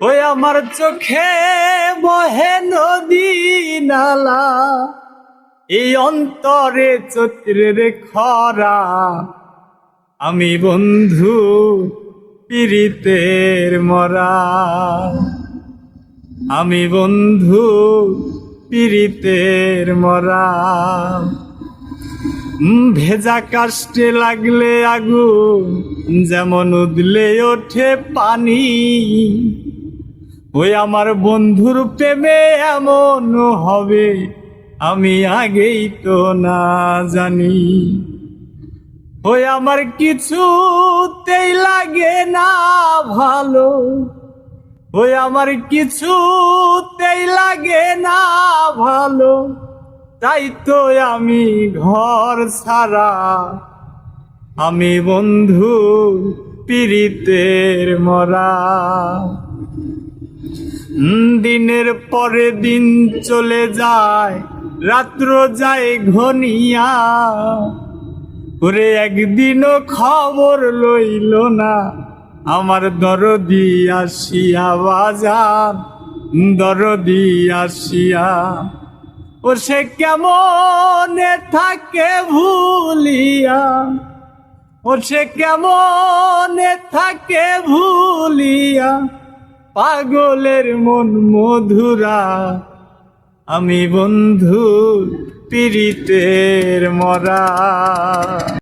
ওই আমার চোখে বহে নদী নালা, এই অন্তরে চৈত্রের খরা। আমি বন্ধু পীড়িতের মরা, আমি বন্ধু পীড়িতের মরা। ভেজা কাষ্টে লাগলে আগুন, যেমন উদলে ওঠে পানি। ওই আমার বন্ধুর প্রেমে এমন হবে, আমি আগেই তো না জানি। ওই আমার কিছুতেই লাগে না ভালো, ওই আমার কিছুতেই লাগে না ভালো। তাই তো আমি ঘর ছাড়া, আমি বন্ধু পীড়িতের মরা। দিনের পরে দিন চলে যায়, রাত্র যায় ঘনিয়া। ওরে একদিনও খবর লইল না আমার দরদি আসিয়া, বাজার দরদি আসিয়া। ও সে কেমনে থাকে ভুলিয়া, ও সে কেমনে থাকে ভুলিয়া। পাগলের মন মধুরা, আমি বন্ধু পীড়িতের মরা।